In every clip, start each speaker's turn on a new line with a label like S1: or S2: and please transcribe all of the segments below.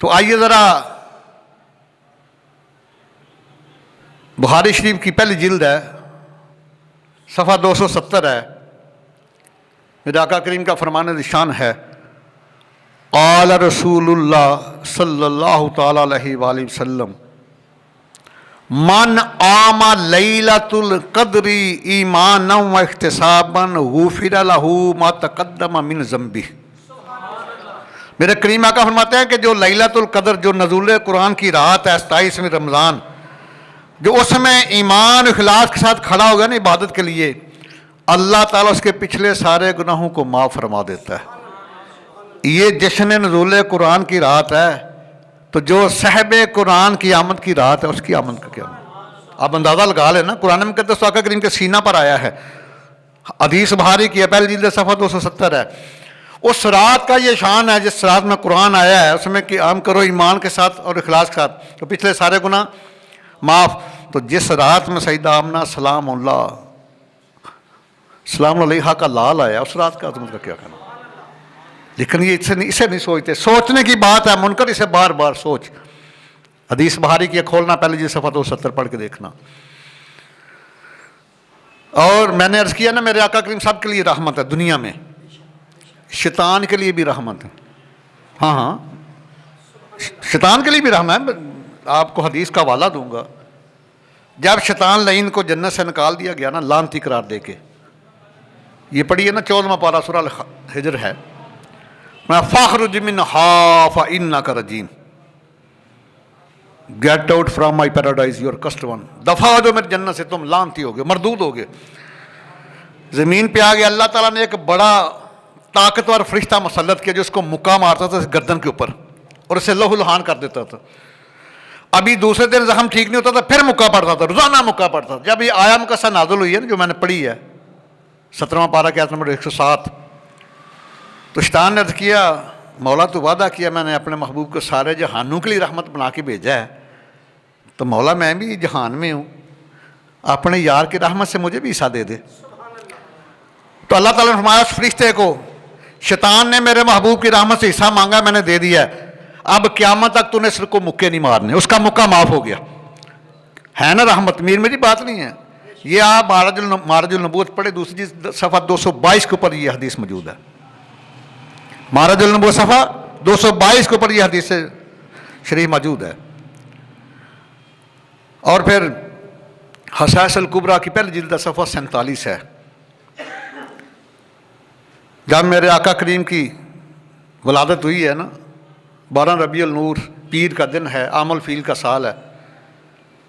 S1: تو آئیے ذرا بخاری شریف کی پہلی جلد ہے، صفحہ 270 ہے، میرے آقا کریم کا فرمان نشان ہے، قال رسول اللہ صلی اللہ تعالی علیہ وآلہ وسلم من آم لیلۃ القدر ایمانا و احتسابا غفر لہ ما تقدم من ذنبہ۔ میرے کریم آقا فرماتے ہیں کہ جو لیلۃ القدر، جو نزول قرآن کی رات ہے 27ویں رمضان، جو اس میں ایمان اخلاص کے ساتھ کھڑا ہوگا نا عبادت کے لیے، اللہ تعالیٰ اس کے پچھلے سارے گناہوں کو معاف فرما دیتا ہے۔ یہ جشن نزول قرآن کی رات ہے، تو جو صاحب قرآن کی آمد کی رات ہے اس کی آمد کا کیا؟ آپ اندازہ لگا لیں نا، قرآن مقدس آقا کریم کے سینہ پر آیا ہے، حدیث بخاری کی پہلی جلد صفحہ 270 ہے۔ اس رات کا یہ شان ہے جس رات میں قرآن آیا ہے، اس میں کہ عام کرو ایمان کے ساتھ اور اخلاص کے ساتھ تو پچھلے سارے گناہ معاف۔ تو جس رات میں سیدہ آمنہ سلام علیہا کا لال آیا، اس رات کا عظمت کا کیا کہنا؟ لیکن یہ اسے نہیں سوچتے، سوچنے کی بات ہے، منکر اسے بار بار سوچ۔ حدیث بخاری کی کھولنا پہلے جی صفحہ 270 پڑھ کے دیکھنا۔ اور میں نے عرض کیا نا، میرے آقا کریم سب کے لیے رحمت ہے دنیا میں، شیطان کے لیے بھی رحمت ہے۔ ہاں شیطان کے لیے بھی رحمت ہے۔ آپ کو حدیث کا حوالہ دوں گا، جب شیطان لعین کو جنت سے نکال دیا گیا نا لعنتی قرار دے کے، یہ پڑھیے نا 14واں پارہ سورہ الحجر ہے، فَاخْرُجْ مِنْهَا فَإِنَّكَ رَجِيمٌ، get out from my paradise you're cursed one, دفع ہو جو میری جنت سے، تم لعنتی ہوگے، مردود ہوگے۔ زمین پہ آگے اللہ تعالیٰ نے ایک بڑا طاقتور فرشتہ مسلط کیا جو اس کو مکہ مارتا تھا گردن کے اوپر اور اسے لہو لہان کر دیتا تھا۔ ابھی دوسرے دن زخم ٹھیک نہیں ہوتا تھا، پھر مکہ پڑتا تھا، روزانہ مکہ پڑتا تھا۔ جب یہ آیا مقصہ نازل ہوئی ہے نا جو میں نے پڑھی ہے 17واں پارہ کی آیت نمبر 107، تو شیطان نے عرض کیا، مولا تو وعدہ کیا میں نے اپنے محبوب کو سارے جہانوں کے لیے رحمت بنا کے بھیجا ہے، تو مولا میں بھی جہان میں ہوں، اپنے یار کی رحمت سے مجھے بھی حصہ دے دے۔ تو اللہ تعالیٰ نے فرمایا اس فرشتے کو، شیطان نے میرے محبوب کی رحمت سے حصہ مانگا، میں نے دے دیا ہے، اب قیامت تک تو نے سر کو مکے نہیں مارنے، اس کا مکہ معاف ہو گیا۔ ہے نا رحمت؟ میری بات نہیں ہے، یہ آپ معرج النبوت پڑھے دوسری صفحہ 222 کے اوپر یہ حدیث موجود ہے، معرج النبوت صفحہ 222 کے اوپر یہ حدیث شریف موجود ہے۔ اور پھر حصائص الکبریٰ کی پہلی جلد صفحہ 47 ہے، جب میرے آقا کریم کی ولادت ہوئی ہے نا، 12 ربیع النور پیر کا دن ہے، عام الفیل کا سال ہے،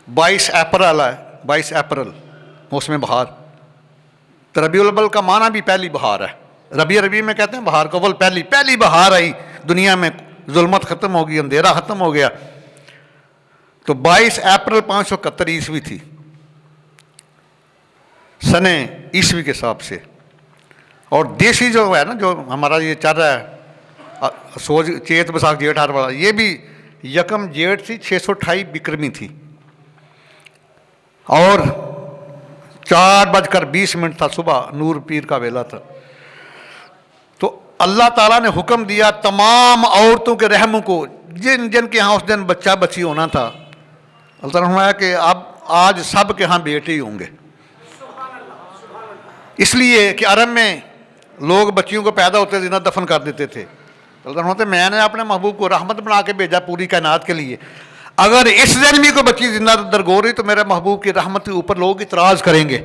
S1: 22 اپریل ہے، 22 اپریل موسم بہار۔ تو ربیع الاول کا معنی بھی پہلی بہار ہے، ربیع میں کہتے ہیں بہار کو، اول پہلی بہار آئی دنیا میں، ظلمت ختم ہو گئی، اندھیرا ختم ہو گیا۔ تو 22 اپریل 571 عیسوی تھی، سنے عیسوی کے حساب سے۔ اور دیسی جو ہے نا جو ہمارا یہ چل رہا ہے سوچ چیت بساکھ جیٹھ ہار والا، یہ بھی 1 جیٹھ تھی، 628 بکرمی تھی، اور 4:20 تھا، صبح نور پیر کا ویلا تھا۔ تو اللہ تعالیٰ نے حکم دیا تمام عورتوں کے رحموں کو، جن کے ہاں اس دن بچہ بچی ہونا تھا، اللہ تعالیٰ نے فرمایا کہ اب آج سب کے ہاں بیٹے ہی ہوں گے، اس لیے کہ عرب میں لوگ بچیوں کو پیدا ہوتے زندہ دفن کر دیتے تھے۔ اللہ تعالیٰ نے میں نے اپنے محبوب کو رحمت بنا کے بھیجا پوری کائنات کے لیے، اگر اس دن بھی کوئی بچی زندہ درگور ہوئی تو میرے محبوب کی رحمت کے اوپر لوگ اعتراض کریں گے۔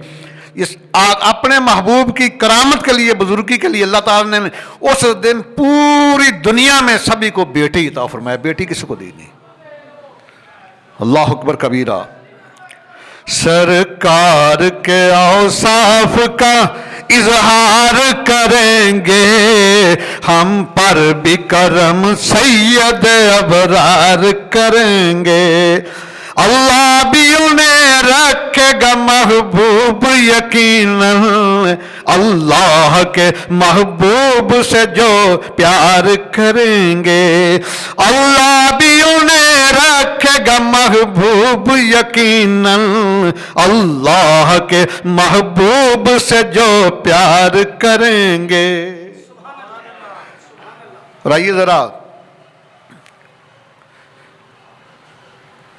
S1: اپنے محبوب کی کرامت کے لیے، بزرگی کے لیے اللہ تعالیٰ نے اس دن پوری دنیا میں سبھی کو بیٹی عطا فرمایا، بیٹی کسی کو دی نہیں۔ اللہ اکبر کبیرہ۔ سرکار کے اوصاف کا اظہار کریں گے، ہم پر بھی کرم سید ابرار کریں گے، اللہ بھی انہیں رکھے گا محبوب یقیناً، اللہ کے محبوب سے جو پیار کریں گے، اللہ بھی انہیں رکھے گا محبوب یقیناً، اللہ کے محبوب سے جو پیار کریں گے۔ اور آئیے ذرا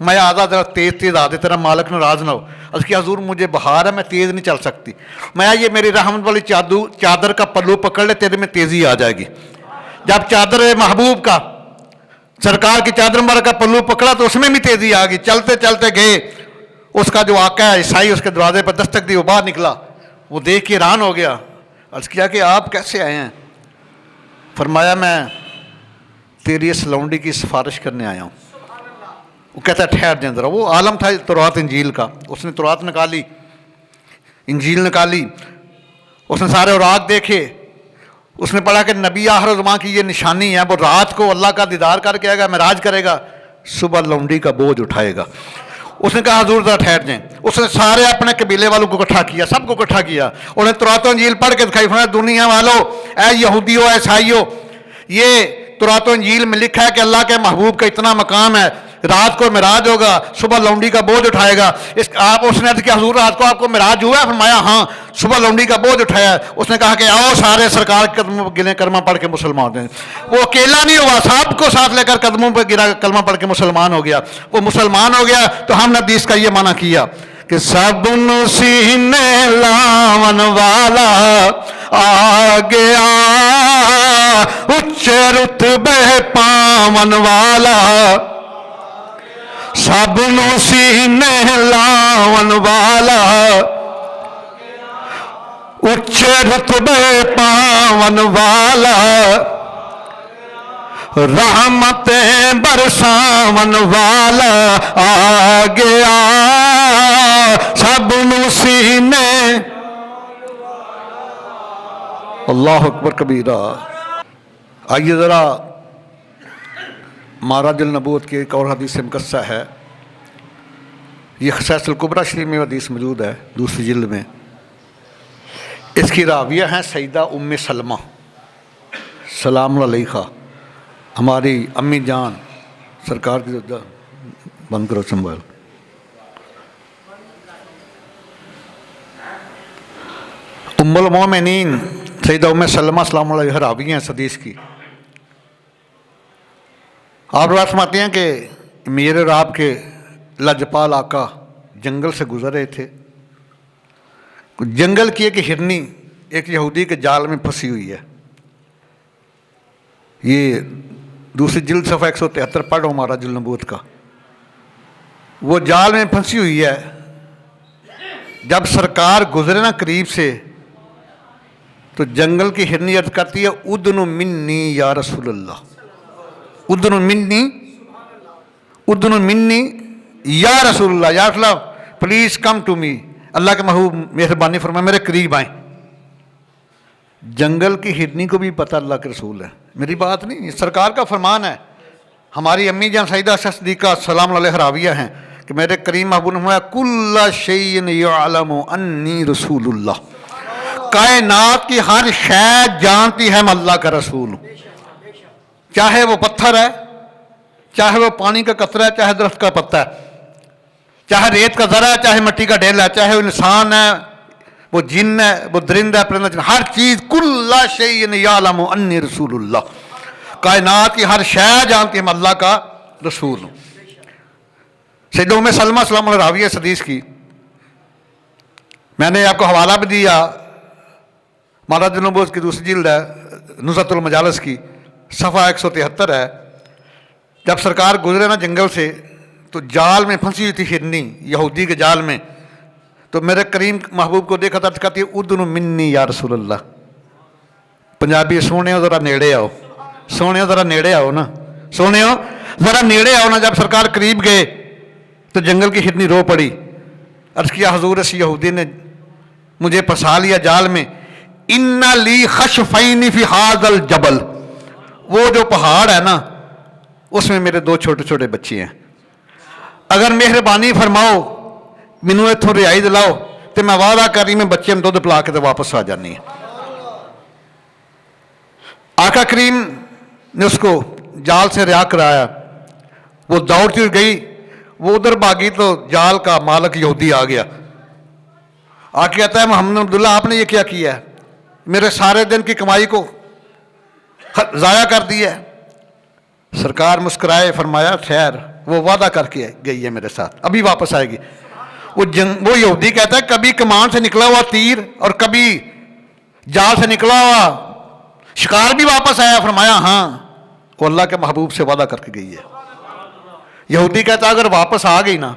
S1: میں آدھا ذرا تیز تیز آ دے تیرا مالک ناراض نہ ہو. عرض کیا حضور مجھے بخار ہے میں تیز نہیں چل سکتی. میں یہ میری رحمت والی چادر کا پلو پکڑ لے تیرے میں تیزی آ جائے گی. جب چادر محبوب کا سرکار کی چادر مبارک کا پلو پکڑا تو اس میں بھی تیزی آ گئی. چلتے چلتے گئے, اس کا جو آقا ہے عیسائی اس کے دروازے پر دستک دی, وہ باہر نکلا. وہ دیکھ کے حیران ہو گیا. عرض کیا کہ آپ کیسے آئے ہیں؟ فرمایا میں تیری اس لونڈی کی سفارش کرنے آیا ہوں. وہ کہتا ہے ٹھہر جائیں ذرا. وہ عالم تھا تورات انجیل کا, اس نے تورات نکالی, انجیل نکالی, اس نے سارے اوراق دیکھے, اس نے پڑھا کہ نبی آخر زمان کی یہ نشانی ہے, وہ رات کو اللہ کا دیدار کر کے آئے گا, معراج کرے گا, صبح لونڈی کا بوجھ اٹھائے گا. اس نے کہا حضور ذرا ٹھہر جائیں. اس نے سارے اپنے قبیلے والوں کو اکٹھا کیا, سب کو اکٹھا کیا. انہوں نے تورات و انجیل پڑھ کے دکھائی. فرمایا دنیا والو, اے یہودیو, اے عیسائیو, یہ تورات و انجیل میں لکھا ہے کہ اللہ کے محبوب کا اتنا مقام ہے, رات کو معراج ہوگا, صبح لونڈی کا بوجھ اٹھائے گا. اس نے کہا حضور رات کو آپ کو معراج ہوا ہے؟ فرمایا ہاں, صبح لونڈی کا بوجھ اٹھایا. اس نے کہا کہ آؤ سارے سرکار کے قدموں پہ گرے کلمہ پڑھ کے مسلمان ہو جائیں. وہ اکیلا نہیں ہوا, سب کو ساتھ لے کر قدموں پہ گرا کلمہ پڑھ کے مسلمان ہو گیا. وہ مسلمان ہو گیا تو ہم نے حدیث کا یہ معنی کیا کہ سب سینے لاون والا آ گیا, اونچے رتبے پاون والا, سب سینے لاون والا, اونچے رتبے پاون والا, رحمتیں برساون والا آ گیا, سب سینے. اللہ اکبر کبیرہ. آئیے ذرا معراج النبوت کی ایک اور حدیث مقدسہ ہے. یہ خصائص الکبریٰ شریف میں حدیث موجود ہے, دوسری جلد میں. اس کی راویہ ہیں سیدہ ام سلمہ سلام علیہا, ہماری امی جان سرکار کی. بند کرو سنبھال. ام المومنین سیدہ ام سلمہ سلام علیہا راوی ہیں اس حدیث کی. آپ روایت فرماتے ہیں کہ میرے اور آپ کے لجپال آقا جنگل سے گزر رہے تھے. جنگل کی ایک ہرنی ایک یہودی کے جال میں پھنسی ہوئی ہے. یہ دوسری جلد صفحہ 173 پڑھو معراج النبوت کا. وہ جال میں پھنسی ہوئی ہے. جب سرکار گزرے نا قریب سے تو جنگل کی ہرنی عرض کرتی ہے ادن منی یا رسول اللہ, ادن منی, ادن منی یا رسول اللہ, یا رسول اللہ پلیز کم ٹو می, اللہ کے محبوب مہربانی فرمائے میرے قریب آئیں. جنگل کی ہرنی کو بھی پتہ اللہ کے رسول ہے, میری بات نہیں, سرکار کا فرمان ہے. ہماری امی جان سیدہ صدیقہ سلام علیہ راویہ ہیں کہ میرے کریم محبوب نے فرمایا کل شیء یعلم انی رسول اللہ, کائنات کی ہر شے جانتی ہے میں اللہ کا رسول ہوں. چاہے وہ پتھر ہے, چاہے وہ پانی کا قطرہ ہے, چاہے درخت کا پتا ہے, چاہے ریت کا ذرہ ہے, چاہے مٹی کا ڈھیلا ہے, چاہے وہ انسان ہے, وہ جن ہے, وہ درندہ ہے, پرندہ, ہر چیز کل شیء یعلم انی رسول اللہ, کائنات کی ہر شے جانتی ہے میں اللہ کا رسول ہوں. سیدہ ام سلمہ سلام علیہ راویہ اس حدیث کی. میں نے آپ کو حوالہ بھی دیا, معراج النبوت کی دوسری جلد ہے نزہۃ المجالس کی, صفحہ 173 ہے. جب سرکار گزرے نا جنگل سے تو جال میں پھنسی ہوئی تھی ہرنی, یہودی کے جال میں. تو میرے کریم محبوب کو دیکھا تھا, کہتی ہے ادن منی یا رسول اللہ. پنجابی سونے ہو ذرا نیڑے آؤ, سونے ہو ذرا نیڑے آؤ نا, سونے ہو ذرا نیڑے آؤ نا. جب سرکار قریب گئے تو جنگل کی ہرنی رو پڑی. عرض کیا حضور اس یہودی نے مجھے پھنسا لیا جال میں. ان لی خشفین فی ھذا الجبل, وہ جو پہاڑ ہے نا اس میں میرے 2 چھوٹے چھوٹے بچے ہیں, اگر مہربانی فرماؤ مینوں اتوں رہائی دلاؤ تو میں وعدہ کر رہی میں بچے دودھ پلا کے تو واپس آ جانی ہے. آقا کریم نے اس کو جال سے رہا کرایا. وہ دوڑتی ہوئی گئی, وہ ادھر بھاگی تو جال کا مالک یہودی آ گیا. آ کے کہتا ہے محمد عبداللہ آپ نے یہ کیا کیا ہے, میرے سارے دن کی کمائی کو ضائع کر دیا ہے. سرکار مسکرائے, فرمایا خیر وہ وعدہ کر کے گئی ہے میرے ساتھ، ابھی واپس آئے گی۔ وہ یہودی کہتا ہے کبھی کمان سے نکلا ہوا تیر اور کبھی جال سے نکلا ہوا شکار بھی واپس آیا۔ فرمایا ہاں، وہ اللہ کے محبوب سے وعدہ کر کے گئی ہے۔ یہودی کہتا ہے اگر واپس آ گئی نا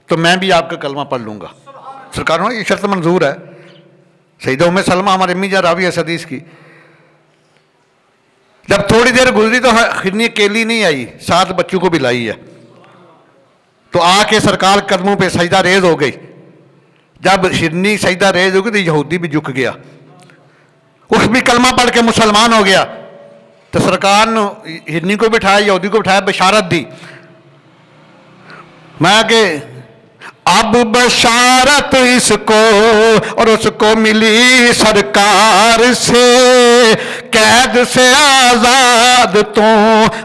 S1: تو میں بھی آپ کا کلمہ پڑھ لوں گا۔ سرکار یہ شرط منظور ہے۔ سیدہ ام سلمہ ہمارے امی جان راوی ہے اس حدیث کی، جب تھوڑی دیر گزری تو ہرنی اکیلی نہیں آئی، 7 بچوں کو بھی لائی ہے۔ تو آ کے سرکار قدموں پہ سجدہ ریز ہو گئی۔ جب ہرنی سجدہ ریز ہو گئی تو یہودی بھی جھک گیا، اس بھی کلمہ پڑھ کے مسلمان ہو گیا۔ تو سرکار نے ہرنی کو بٹھایا، یہودی کو بٹھایا، بشارت دی۔ میں کہ اب بشارت اس کو اور اس کو ملی سرکار سے، قید سے آزاد تو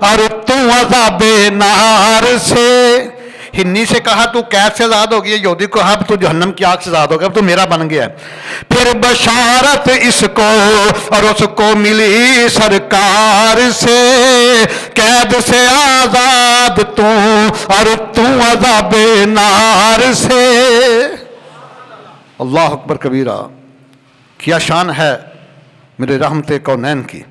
S1: اور تم عذاب نار سے۔ ہنی سے کہا تو قید سے آزاد ہو گیا، یہودی کو اب تو جہنم کی آگ سے آزاد ہو گیا، اب تو میرا بن گیا ہے۔ پھر بشارت اس کو اور اس کو ملی سرکار سے، قید سے آزاد تو اور تم عذاب نار سے۔ اللہ اکبر کبیرہ، کیا شان ہے میرے رحمت کونین کی۔